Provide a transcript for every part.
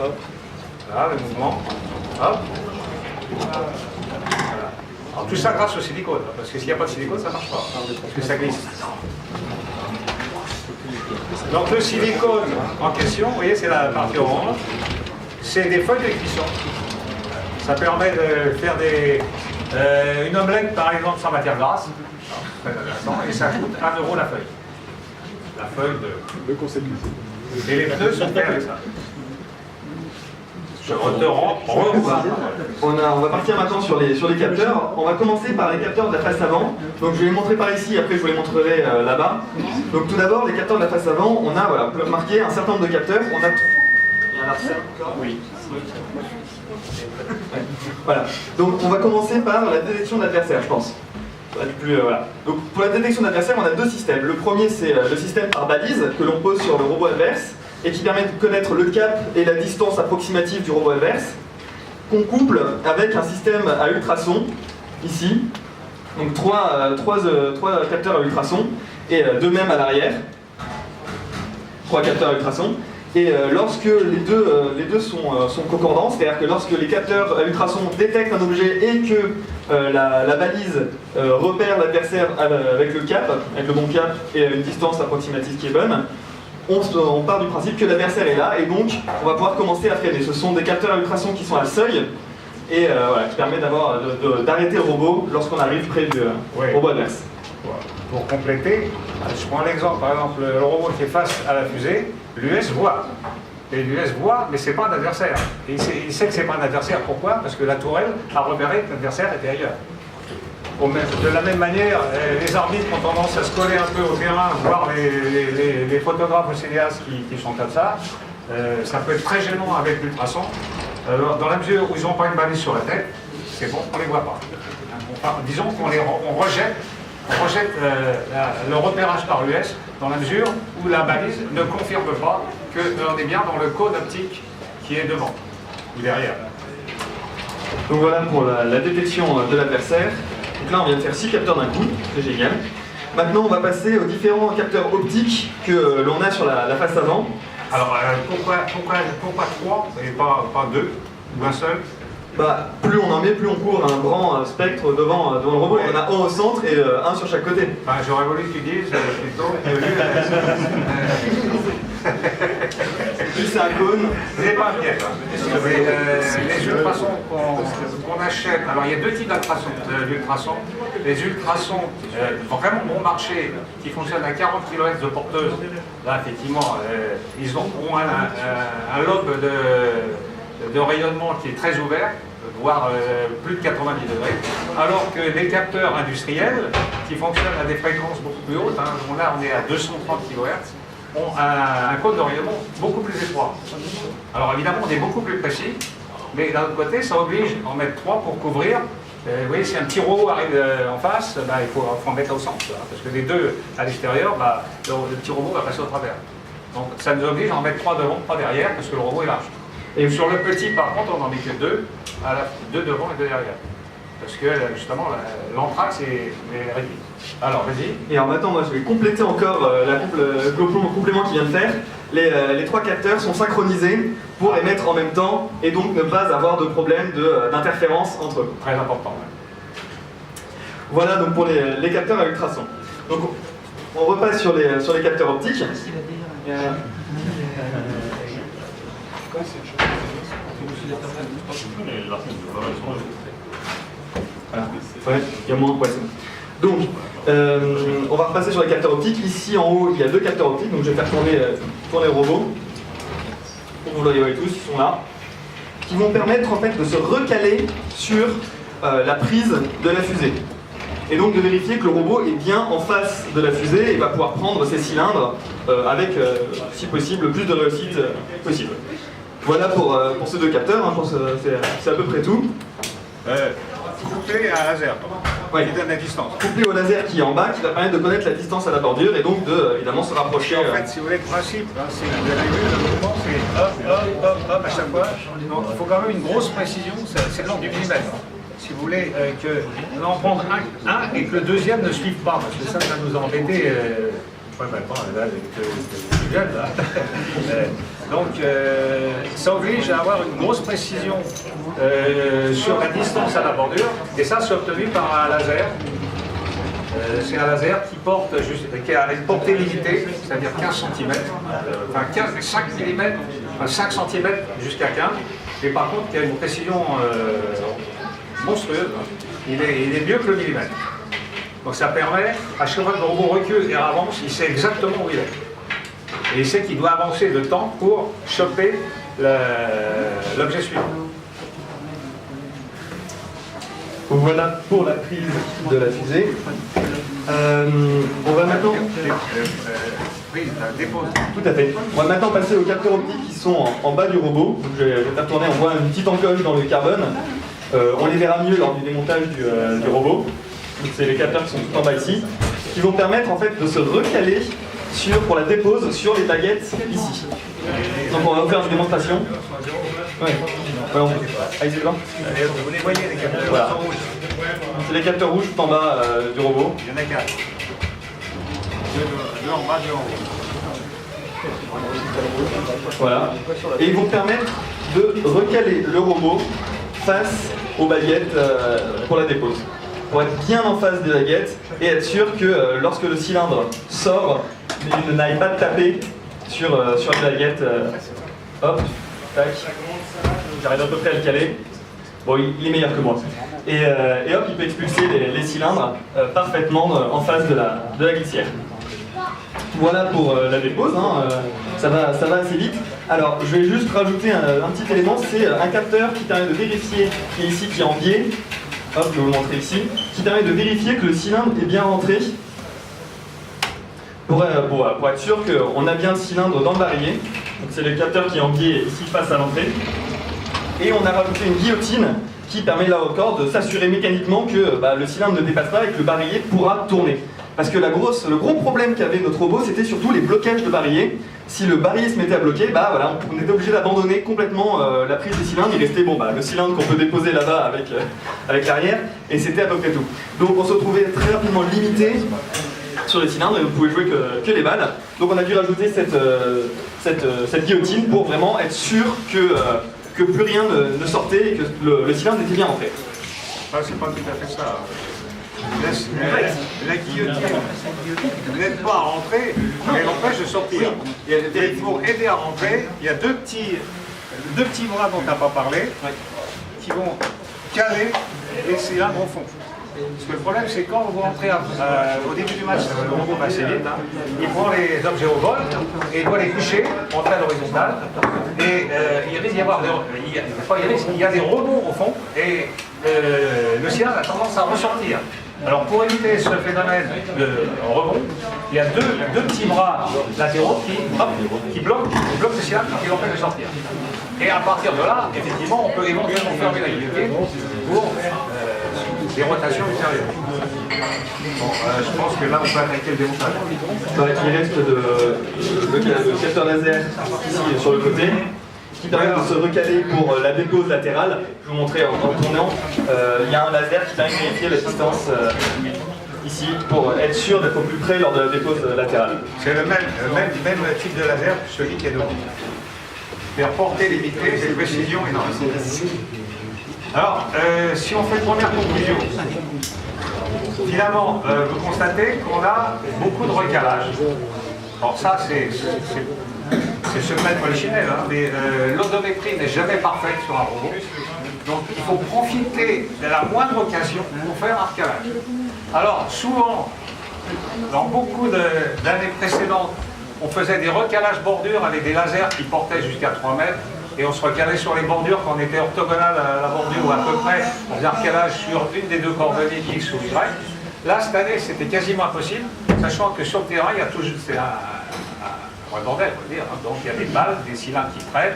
hop. Là, le mouvement. Hop. Voilà. Alors tout ça grâce au silicone, parce que s'il n'y a pas de silicone, ça ne marche pas. Parce que ça glisse. Donc le silicone en question, vous voyez, c'est la partie orange. C'est des feuilles de cuisson. Ça permet de faire une omelette, par exemple, sans matière grasse. Et ça coûte 1 € la feuille. La feuille de concept. Et les pneus sont faits avec ça. On va partir maintenant sur les capteurs. On va commencer par les capteurs de la face avant. Donc je vais les montrer par ici, après je vous les montrerai là-bas. Donc tout d'abord, les capteurs de la face avant, on a marqué un certain nombre de capteurs. Il y a un arcène encore ? Oui. Voilà. Donc on va commencer par la détection d'adversaire, je pense. Voilà. Donc pour la détection d'adversaire, on a deux systèmes. Le premier, c'est le système par balise que l'on pose sur le robot adverse et qui permet de connaître le cap et la distance approximative du robot adverse, qu'on couple avec un système à ultrasons, ici. Donc trois capteurs à ultrasons et deux mêmes à l'arrière. 3 capteurs à ultrasons. Et lorsque les deux sont concordants, c'est-à-dire que lorsque les capteurs à ultrasons détectent un objet et que la balise repère l'adversaire avec le cap, avec le bon cap et une distance approximative qui est bonne, on part du principe que l'adversaire est là et donc on va pouvoir commencer à freiner. Ce sont des capteurs à ultrasons qui sont à seuil et voilà, qui permettent d'arrêter le robot lorsqu'on arrive près du robot adverse. Pour compléter, je prends l'exemple, par exemple, le robot qui est face à la fusée, l'US voit. Et l'US voit, mais c'est pas un adversaire. Et il sait que c'est pas un adversaire. Pourquoi? Parce que la tourelle a repéré que l'adversaire était ailleurs. De la même manière, les arbitres ont tendance à se coller un peu au terrain, voir les photographes ou cinéastes qui sont comme ça. Ça peut être très gênant avec l'ultrason. Dans la mesure où ils n'ont pas une balise sur la tête, c'est bon, on ne les voit pas. Disons qu'on rejette le repérage par l'US dans la mesure où la balise ne confirme pas qu'on est bien dans le cône optique qui est devant ou derrière. Donc voilà pour la détection de l'adversaire. Donc là on vient de faire 6 capteurs d'un coup, c'est génial. Maintenant on va passer aux différents capteurs optiques que l'on a sur la face avant. Alors pourquoi 3 et pas 2 ou un seul? Plus on en met, plus on couvre un grand spectre devant le robot. Ouais. On en a un au centre et un sur chaque côté. J'aurais voulu que tu dises plutôt. Plus c'est un cône. C'est pas un piège. Les ultrasons qu'on achète, alors il y a 2 types d'ultrasons. Les ultrasons vraiment bon marché qui fonctionnent à 40 kHz de porteuse. Là, effectivement, ils ont un lobe de rayonnement qui est très ouvert, voire plus de 90 degrés, alors que les capteurs industriels, qui fonctionnent à des fréquences beaucoup plus hautes, là on est à 230 kHz, ont un cône de rayonnement beaucoup plus étroit. Alors évidemment on est beaucoup plus précis, mais d'un autre côté ça oblige à en mettre 3 pour couvrir. Vous voyez, si un petit robot arrive en face, il faut en mettre au centre, parce que les deux à l'extérieur, le petit robot va passer au travers. Donc ça nous oblige à en mettre 3 devant, 3 derrière, parce que le robot est large. Et sur le petit, par contre, on n'en met que 2, 2 devant et 2 derrière. Parce que, justement, l'entraxe est réduit. Alors, vas-y. Et alors maintenant, moi, je vais compléter encore le complément qu'il vient de faire. Les 3 capteurs sont synchronisés pour émettre en même temps et donc ne pas avoir de problème d'interférence entre eux. Très important. Voilà donc pour les capteurs à ultrasons. Donc, on repasse sur les capteurs optiques. Voilà. Ouais, il y a moins de poissons. Donc, on va repasser sur les capteurs optiques. Ici en haut, il y a 2 capteurs optiques, donc je vais faire tourner le robot. Vous le voyez tous, ils sont là. Qui vont permettre en fait de se recaler sur la prise de la fusée. Et donc de vérifier que le robot est bien en face de la fusée et va pouvoir prendre ses cylindres avec, si possible, le plus de réussite possible. Voilà pour ces 2 capteurs, je pense que c'est à peu près tout. Couplé à un laser, ouais. Qui donne la distance. Couplé au laser qui est en bas, qui va permettre de connaître la distance à la bordure et donc évidemment se rapprocher. En fait, si vous voulez, le principe, c'est vous avez vu, le mouvement, c'est hop à chaque fois. Donc il faut quand même une grosse précision, c'est de l'ordre du millimètre. Si vous voulez que l'on prenne un et que le deuxième ne suive pas, parce que ça va nous embêter. Là, avec le jeune, là. Donc ça oblige à avoir une grosse précision sur la distance à la bordure, et ça c'est obtenu par un laser. C'est un laser qui a une portée limitée, c'est-à-dire 15 cm, enfin 5 mm, enfin 5 cm jusqu'à 15, mais par contre il y a une précision monstrueuse, il est mieux que le millimètre. Donc ça permet, à chaque fois que le robot recule et avance, il sait exactement où il est. Et il sait qu'il doit avancer de temps pour choper l'objet suivant. Voilà pour la prise de la fusée. On va maintenant... Tout à fait. On va maintenant passer aux capteurs optiques qui sont en bas du robot. Donc je vais faire tourner, on voit une petite encoche dans le carbone. On les verra mieux lors du démontage du robot. C'est les capteurs qui sont tout en bas ici, qui vont permettre en fait de se recaler pour la dépose sur les baguettes ici. Donc on va vous faire une démonstration. Ouais. Allez, c'est bon. Vous les voyez, les capteurs voilà. rouges. C'est les capteurs rouges tout en bas du robot. Il y en a 4. Deux en bas, deux en haut. Voilà. Et ils vont permettre de recaler le robot face aux baguettes pour la dépose. Pour être bien en face des baguettes et être sûr que lorsque le cylindre sort, il n'aille pas taper sur les baguettes. Hop, tac. J'arrive à peu près à le caler. Bon, il est meilleur que moi. Et hop, il peut expulser les cylindres parfaitement en face de la glissière. Voilà pour la dépose, hein, ça va assez vite. Alors, je vais juste rajouter un petit élément, c'est un capteur qui permet de vérifier, qui est ici, qui est en biais. Hop, je vais vous le montrer ici, qui permet de vérifier que le cylindre est bien rentré pour être sûr qu'on a bien le cylindre dans le barillet. Donc c'est le capteur qui est en biais ici face à l'entrée. Et on a rajouté une guillotine qui permet là encore de s'assurer mécaniquement que le cylindre ne dépasse pas et que le barillet pourra tourner. Parce que le gros problème qu'avait notre robot, c'était surtout les blocages de barillet. Si le barillet se mettait à bloquer, on était obligé d'abandonner complètement la prise des cylindres. Il restait le cylindre qu'on peut déposer là-bas avec l'arrière, et c'était à peu près tout. Donc on se retrouvait très rapidement limité sur les cylindres et vous pouvez jouer que les balles. Donc on a dû rajouter cette guillotine pour vraiment être sûr que plus rien ne sortait et que le cylindre était bien rentré. Ah, c'est pas tout à fait ça. La guillotine n'aide pas à rentrer, mais elle empêche de sortir. Il faut aider à rentrer. Il y a deux petits bras dont tu n'as pas parlé, qui vont caler les cylindres au fond. Parce que le problème, c'est quand vous rentrez au début du match, le robot va assez vite, il prend les objets au vol et il doit les coucher, rentrer à l'horizontale. Et il risque d'y avoir il y a des rebonds au fond, et le cylindre a tendance à ressortir. Alors pour éviter ce phénomène de rebond, il y a deux petits bras latéraux qui bloquent le cylindre et qui l'empêchent de sortir. Et à partir de là, effectivement, on peut éventuellement fermer la guillotine pour des rotations ultérieures. Bon, je pense que là on peut attaquer le démontage. Il reste le capteur laser ici sur le côté, qui permet de se recaler pour la dépose latérale. Je vais vous montrer en tournant. Il y a un laser qui permet de vérifier la distance ici pour être sûr d'être au plus près lors de la dépose latérale. C'est le même type de laser que celui qui est devant. C'est portée limitée, c'est une précision énorme. Alors, si on fait une première conclusion, finalement, vous constatez qu'on a beaucoup de recalage. Alors ça, c'est se mettre le chinelle, mais l'odométrie n'est jamais parfaite sur un robot. Donc il faut profiter de la moindre occasion pour faire un recalage. Alors souvent, dans beaucoup d'années précédentes, on faisait des recalages bordures avec des lasers qui portaient jusqu'à 3 mètres. Et on se recalait sur les bordures quand on était orthogonal à la bordure ou à peu près. On faisait un recalage sur une des deux coordonnées X ou Y. Là, cette année, c'était quasiment impossible, sachant que sur le terrain, il y a toujours... C'est un bordel, on peut dire. Donc il y a des balles, des cylindres qui prennent,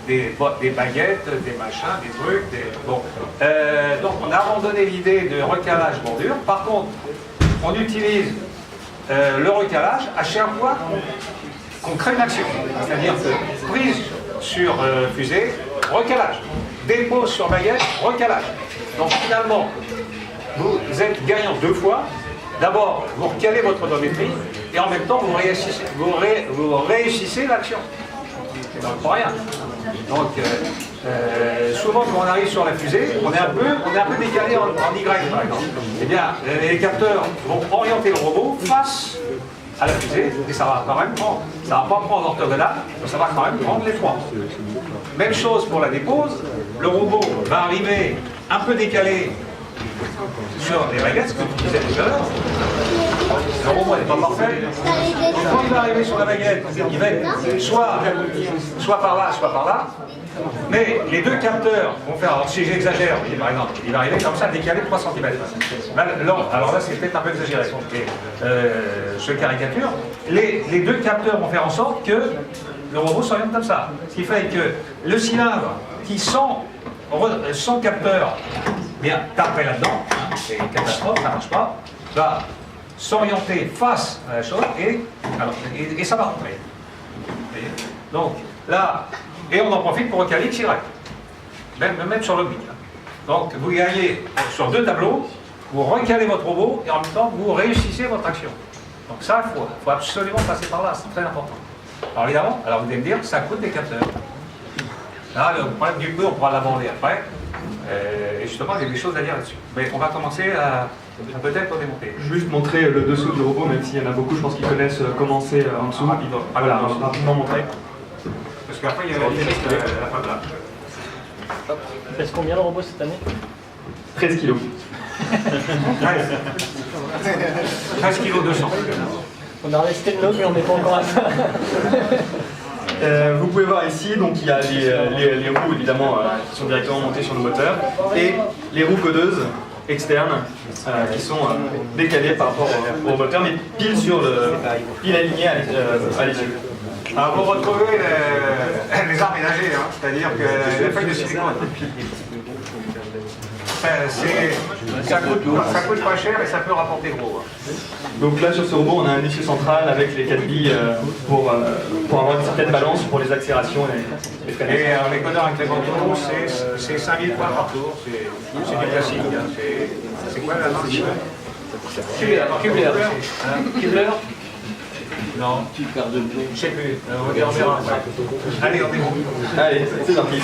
des baguettes, des machins, des trucs. Bon. Donc on a abandonné l'idée de recalage bordure. Par contre, on utilise le recalage à chaque fois qu'on crée une action. C'est-à-dire que prise sur fusée, recalage. Dépose sur baguette, recalage. Donc finalement, vous êtes gagnant deux fois. D'abord, vous recalez votre odométrie et en même temps, vous réussissez l'action. Donc pour rien. Donc souvent quand on arrive sur la fusée, on est un peu décalé en Y par exemple. Eh bien, les capteurs vont orienter le robot face à la fusée, et ça va quand même prendre, ça va pas prendre orthogonal, mais ça va quand même prendre les trois. Même chose pour la dépose, le robot va arriver un peu décalé sur les baguettes, ce que tu disais tout à l'heure. Le robot n'est pas parfait. Donc quand il va arriver sur la baguette, il va être soit par là. Mais les deux capteurs vont faire, alors si j'exagère, par exemple, il va arriver comme ça décalé de 3 cm. Alors là, c'est peut-être un peu exagéré. Je caricature. Les deux capteurs vont faire en sorte que le robot s'oriente comme ça. Ce qui fait que le cylindre qui sans capteur, bien taper là-dedans, c'est une catastrophe, ça ne marche pas, va s'orienter face à la chose et ça va rentrer. Donc là, et on en profite pour recaler XY, même sur l'oblique. Donc vous gagnez sur deux tableaux, vous recalez votre robot et en même temps vous réussissez votre action. Donc ça, il faut absolument passer par là, c'est très important. Alors évidemment, vous allez me dire, ça coûte des capteurs. Là, le problème du coup, on pourra l'aborder après. Et justement, il y a des choses à dire là-dessus. Mais on va commencer à peut-être démonter. Juste montrer le dessous du robot, même s'il y en a beaucoup, je pense qu'ils connaissent comment c'est en dessous. Voilà, rapidement montrer. Parce qu'après, il y a la limite la fin de là. Il pèse combien le robot cette année? 13 kilos. 13 kg 200. On a resté le log, mais on n'est pas encore à ça. Vous pouvez voir ici, donc il y a les roues évidemment qui sont directement montées sur le moteur et les roues codeuses externes qui sont décalées par rapport au moteur, mais pile alignées à l'issue. Alors vous retrouvez les arts ménagers, hein, c'est-à-dire que la feuille de silicone, ça coûte pas cher et ça peut rapporter gros. Hein. Donc là sur ce robot on a un essieu central avec les 4 billes pour avoir une certaine balance pour les accélérations et les freinages. Et les codeurs avec les bandeaux, c'est 5000 points par tour, c'est du classique. Hein. C'est quoi la marque? Kubler. Non, je sais plus, on verra après. Allez, on est bon. Allez, c'est parti.